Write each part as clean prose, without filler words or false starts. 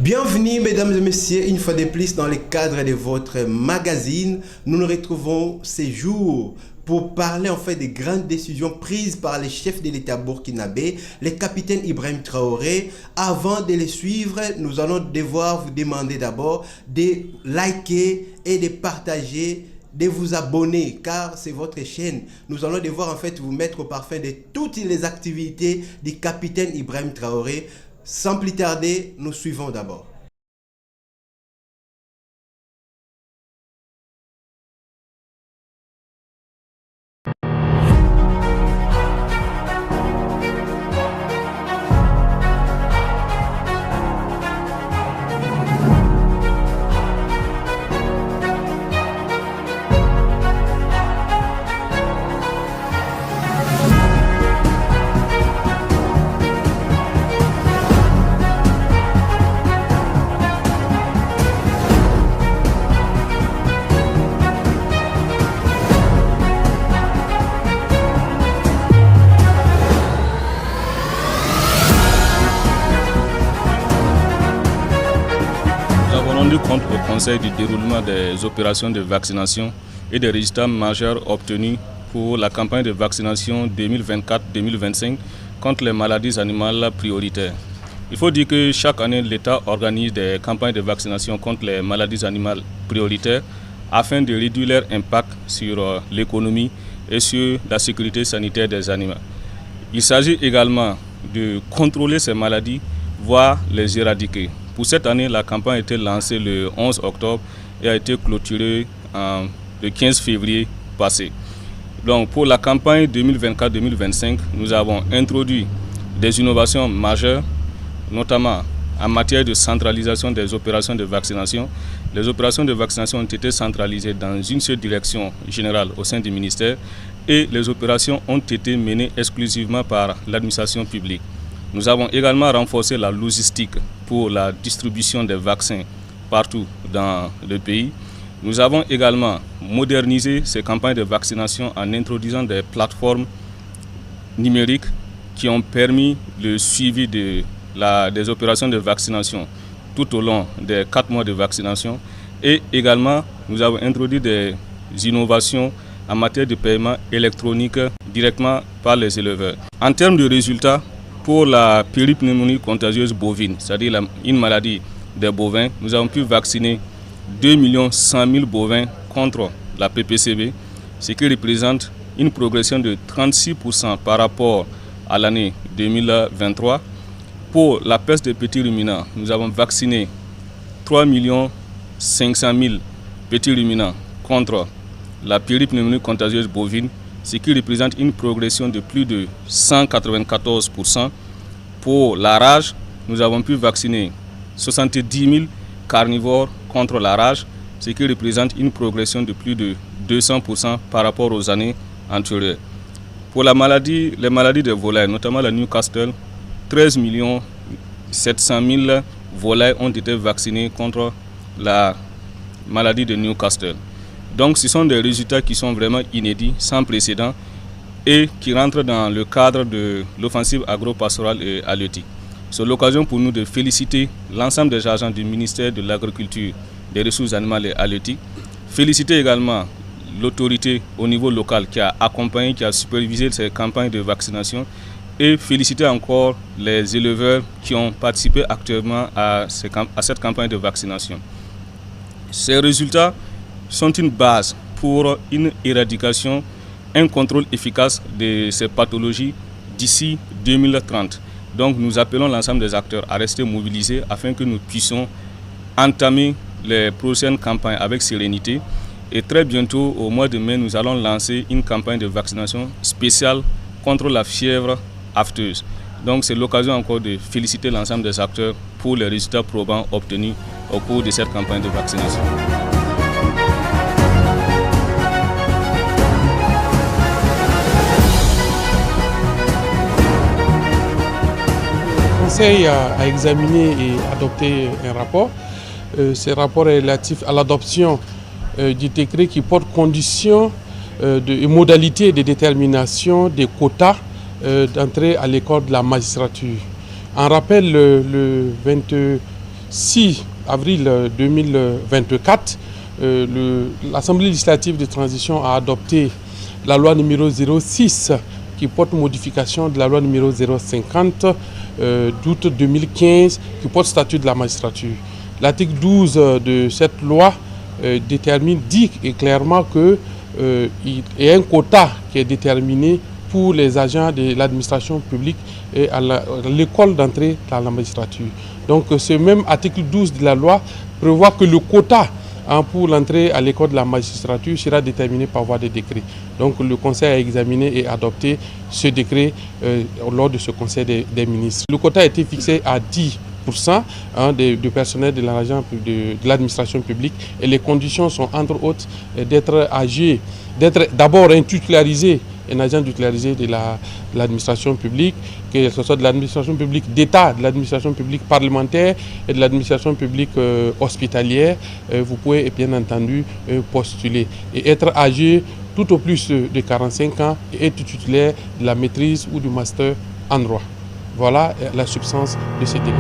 Bienvenue mesdames et messieurs, une fois de plus dans le cadre de votre magazine. Nous nous retrouvons ces jours pour parler en fait des grandes décisions prises par le chef de l'État burkinabé, le capitaine Ibrahim Traoré. Avant de les suivre, nous allons devoir vous demander d'abord de liker et de partager, de vous abonner car c'est votre chaîne. Nous allons devoir en fait vous mettre au parfum de toutes les activités du capitaine Ibrahim Traoré. Sans plus tarder, nous suivons d'abord. Compte au Conseil du déroulement des opérations de vaccination et des résultats majeurs obtenus pour la campagne de vaccination 2024-2025 contre les maladies animales prioritaires. Il faut dire que chaque année, l'État organise des campagnes de vaccination contre les maladies animales prioritaires afin de réduire leur impact sur l'économie et sur la sécurité sanitaire des animaux. Il s'agit également de contrôler ces maladies, voire les éradiquer. Pour cette année, la campagne a été lancée le 11 octobre et a été clôturée le 15 février passé. Donc pour la campagne 2024-2025, nous avons introduit des innovations majeures, notamment en matière de centralisation des opérations de vaccination. Les opérations de vaccination ont été centralisées dans une seule direction générale au sein du ministère et les opérations ont été menées exclusivement par l'administration publique. Nous avons également renforcé la logistique pour la distribution des vaccins partout dans le pays. Nous avons également modernisé ces campagnes de vaccination en introduisant des plateformes numériques qui ont permis le suivi des opérations de vaccination tout au long des 4 mois de vaccination. Et également, nous avons introduit des innovations en matière de paiement électronique directement par les éleveurs. En termes de résultats, pour la péripneumonie contagieuse bovine, c'est-à-dire une maladie des bovins, nous avons pu vacciner 2 100 000 bovins contre la PPCB, ce qui représente une progression de 36% par rapport à l'année 2023. Pour la peste des petits ruminants, nous avons vacciné 3 500 000 petits ruminants contre la péripneumonie contagieuse bovine, ce qui représente une progression de plus de 194%. Pour la rage, nous avons pu vacciner 70 000 carnivores contre la rage, ce qui représente une progression de plus de 200% par rapport aux années antérieures. Pour les maladies des volailles, notamment la Newcastle, 13 700 000 volailles ont été vaccinées contre la maladie de Newcastle. Donc ce sont des résultats qui sont vraiment inédits, sans précédent et qui rentrent dans le cadre de l'offensive agro-pastorale et halieutique. C'est l'occasion pour nous de féliciter l'ensemble des agents du ministère de l'Agriculture, des Ressources animales et halieutiques. Féliciter également l'autorité au niveau local qui a accompagné, qui a supervisé ces campagnes de vaccination et féliciter encore les éleveurs qui ont participé actuellement à cette campagne de vaccination. Ces résultats sont une base pour une éradication, un contrôle efficace de ces pathologies d'ici 2030. Donc nous appelons l'ensemble des acteurs à rester mobilisés afin que nous puissions entamer les prochaines campagnes avec sérénité. Et très bientôt, au mois de mai, nous allons lancer une campagne de vaccination spéciale contre la fièvre aphteuse. Donc c'est l'occasion encore de féliciter l'ensemble des acteurs pour les résultats probants obtenus au cours de cette campagne de vaccination. Le Conseil a examiné et adopté un rapport. Ce rapport est relatif à l'adoption du décret qui porte conditions et modalités de détermination des quotas d'entrée à l'école de la magistrature. En rappel, le 6 avril 2024, l'Assemblée législative de transition a adopté la loi numéro 06 qui porte modification de la loi numéro 050 d'août 2015 qui porte statut de la magistrature. L'article 12 de cette loi dit clairement qu'il y a un quota qui est déterminé pour les agents de l'administration publique et à l'école d'entrée dans la magistrature. Donc ce même article 12 de la loi prévoit que le quota pour l'entrée à l'école de la magistrature sera déterminé par voie de décret. Donc le Conseil a examiné et adopté ce décret lors de ce Conseil des ministres. Le quota a été fixé à 10% du personnel de l'administration publique et les conditions sont entre autres d'être d'abord un titularisé, un agent titularisé de l'administration publique, que ce soit de l'administration publique d'État, de l'administration publique parlementaire et de l'administration publique hospitalière. Vous pouvez bien entendu postuler et être âgé tout au plus de 45 ans et être titulaire de la maîtrise ou du master en droit. Voilà la substance de ces décrets.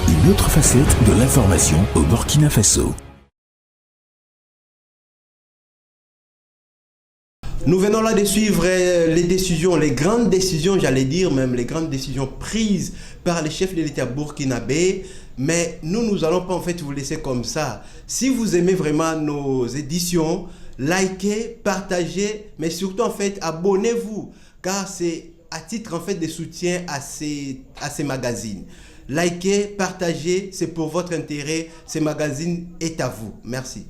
Une autre facette de l'information au Burkina Faso. Nous venons là de suivre les décisions, les grandes décisions, j'allais dire même les grandes décisions prises par les chefs de l'État burkinabé. Mais nous allons pas en fait vous laisser comme ça. Si vous aimez vraiment nos éditions, likez, partagez, mais surtout en fait abonnez-vous, car c'est à titre en fait de soutien à ces magazines. Likez, partagez, c'est pour votre intérêt. Ce magazine est à vous. Merci.